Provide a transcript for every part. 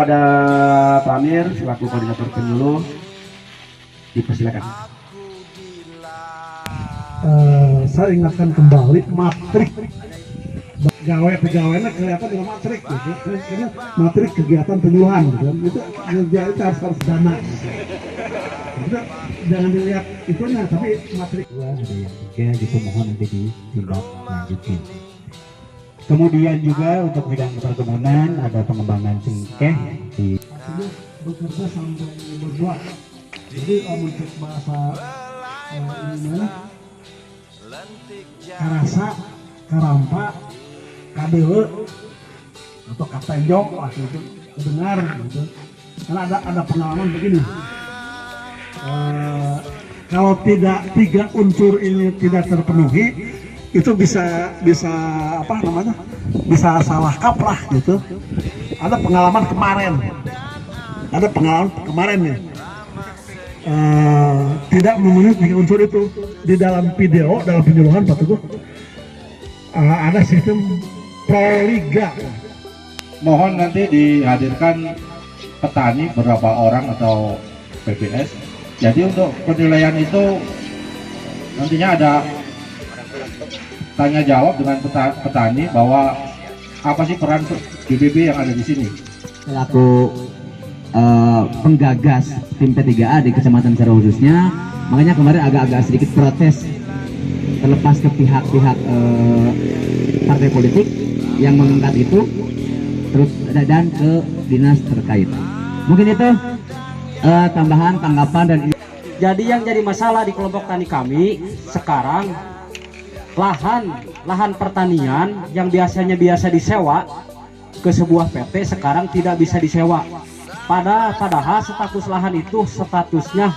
kepada Pak Amir selaku koordinator penyuluh, dipersilakan. Saya ingatkan kembali matrik pegawainya kelihatan dengan matrik gitu. Karena matrik kegiatan penyuluhan gitu. Itu harus dana gitu. Itu jangan dilihat itunya, tapi matrik. Ada yang tiga gitu, mohon nanti ditindak lanjutin. Kemudian juga untuk bidang perkebunan ada pengembangan cengkeh di bekerja sampai berdua. Jadi untuk bahasa ini mana? Karasa, Karampa, Kadewe atau Katenjong waktu itu dengar gitu. Karena ada pengalaman begini. Kalau tiga unsur ini tidak terpenuhi, itu bisa apa namanya? Bisa salah kaprah gitu. Ada pengalaman kemarin nih. Tidak memenuhi tiga unsur itu. Di dalam video, dalam penyuluhan Pak Teguh, ada sistem proliga. Mohon nanti dihadirkan petani beberapa orang atau PBS. Jadi untuk penilaian itu nantinya ada tanya jawab dengan petani bahwa apa sih peran BBB yang ada di sini. selaku penggagas tim P3A di Kecamatan Sero khususnya, makanya kemarin agak-agak sedikit protes terlepas ke pihak-pihak partai politik yang mengangkat itu, terus dan ke dinas terkait. Mungkin itu tambahan tanggapan. Dan jadi yang jadi masalah di kelompok tani kami sekarang, lahan pertanian yang biasanya biasa disewa ke sebuah PT sekarang tidak bisa disewa. Padahal status lahan itu statusnya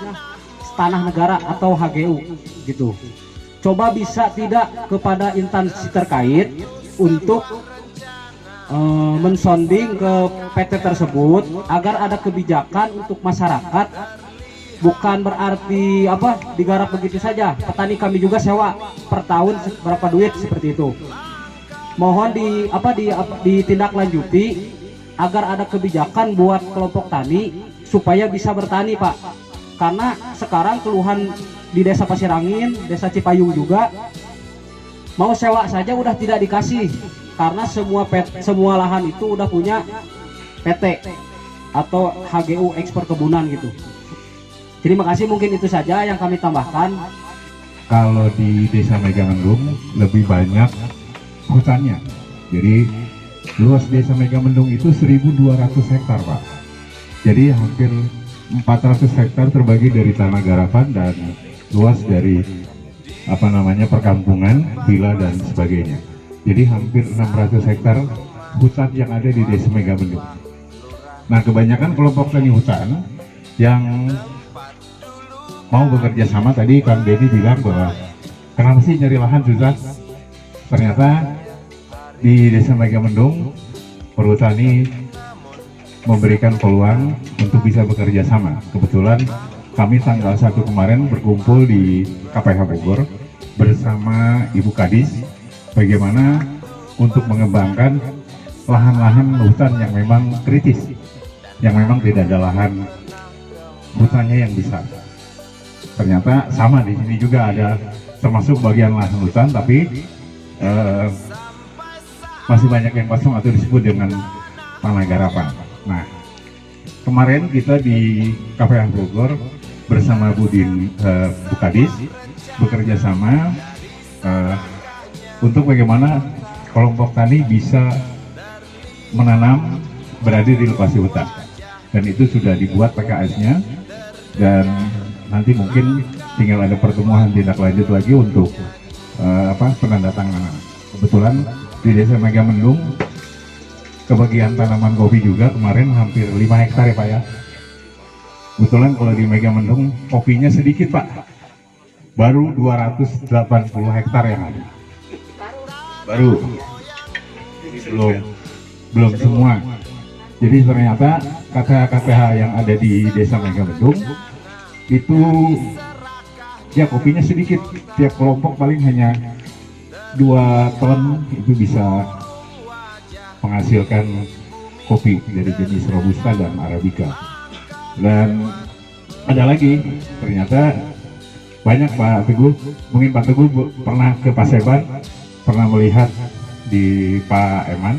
tanah negara atau HGU gitu. Coba bisa tidak kepada instansi terkait untuk mensonding ke PT tersebut agar ada kebijakan untuk masyarakat, bukan berarti apa digarap begitu saja. Petani kami juga sewa per tahun berapa duit seperti itu. Mohon ditindaklanjuti agar ada kebijakan buat kelompok tani supaya bisa bertani, Pak. Karena sekarang keluhan di Desa Pasir Angin, Desa Cipayung juga, mau sewa saja udah tidak dikasih karena semua lahan itu udah punya PT atau HGU ekspor kebunan gitu. Terima kasih, mungkin itu saja yang kami tambahkan. Kalau di Desa Megamendung lebih banyak hutannya. Jadi luas Desa Megamendung itu 1.200 hektar, Pak. Jadi hampir 400 hektar terbagi dari tanah garapan dan luas dari perkampungan, villa dan sebagainya. Jadi hampir 600 hektar hutan yang ada di Desa Megamendung. Nah, kebanyakan kelompok tani hutan yang mau bekerja sama, tadi Kang Denny bilang bahwa kenapa sih nyari lahan susah? Ternyata di Desa Megamendung perhutani memberikan peluang untuk bisa bekerja sama. Kebetulan kami tanggal 1 kemarin berkumpul di KPH Bogor bersama Ibu Kadis bagaimana untuk mengembangkan lahan-lahan hutan yang memang kritis, yang memang tidak ada lahan hutannya yang besar. Ternyata sama di sini juga ada termasuk bagian lahan hutan, tapi masih banyak yang kosong atau disebut dengan tanah garapan. Nah, kemarin kita di KPH Bogor bersama Bu Kadis bekerja sama untuk bagaimana kelompok tani bisa menanam berada di lokasi hutan, dan itu sudah dibuat PKS-nya, dan nanti mungkin tinggal ada pertemuan tindak lanjut lagi untuk penandatanganan. Kebetulan di Desa Megamendung kebagian tanaman kopi juga kemarin hampir 5 hektar ya, Pak ya. Kebetulan kalau di Megamendung kopinya sedikit, Pak, baru 280 hektar yang ada. Baru belum semua. Jadi ternyata KTH yang ada di Desa Megamendung itu ya kopinya sedikit, tiap kelompok paling hanya 2 ton itu bisa menghasilkan kopi dari jenis Robusta dan Arabica. Dan ada lagi, ternyata banyak Pak Teguh, mungkin Pak Teguh pernah ke Paseban, pernah melihat di Pak Eman.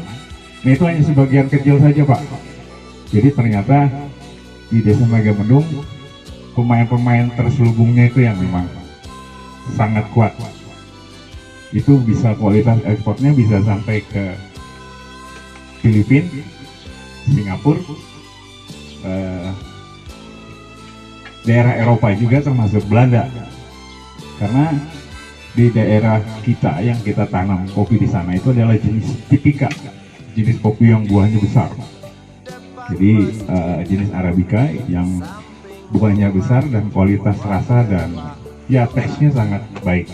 Nah itu hanya sebagian kecil saja Pak. Jadi ternyata di Desa Megamendung pemain-pemain terselubungnya itu yang memang sangat kuat. Itu bisa kualitas ekspornya bisa sampai ke Filipina, Singapura, daerah Eropa juga termasuk Belanda. Karena di daerah kita yang kita tanam kopi di sana itu adalah jenis tipika, jenis kopi yang buahnya besar. Jadi jenis Arabica yang buahnya besar dan kualitas rasa dan ya teksnya sangat baik.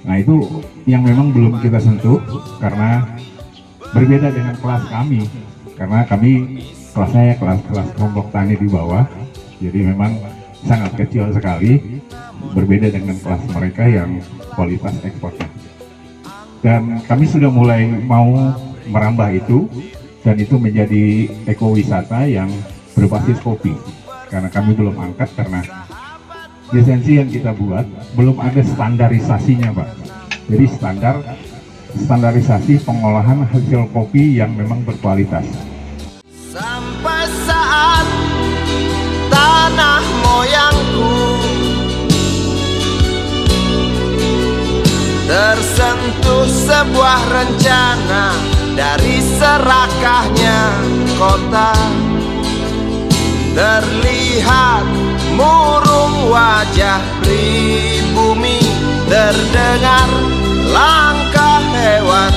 Nah itu yang memang belum kita sentuh karena berbeda dengan kelas kami, karena kami kelasnya kelas kelompok tani di bawah, jadi memang sangat kecil sekali, berbeda dengan kelas mereka yang kualitas ekspornya. Dan kami sudah mulai mau merambah itu, dan itu menjadi ekowisata yang berbasis kopi, karena kami belum angkat karena lisensi yang kita buat belum ada standarisasinya Pak. Jadi standarisasi pengolahan hasil kopi yang memang berkualitas. Sampai saat tanah moyangku tersentuh sebuah rencana dari serakahnya kota, terlihat murung wajah pribumi, terdengar langkah hewan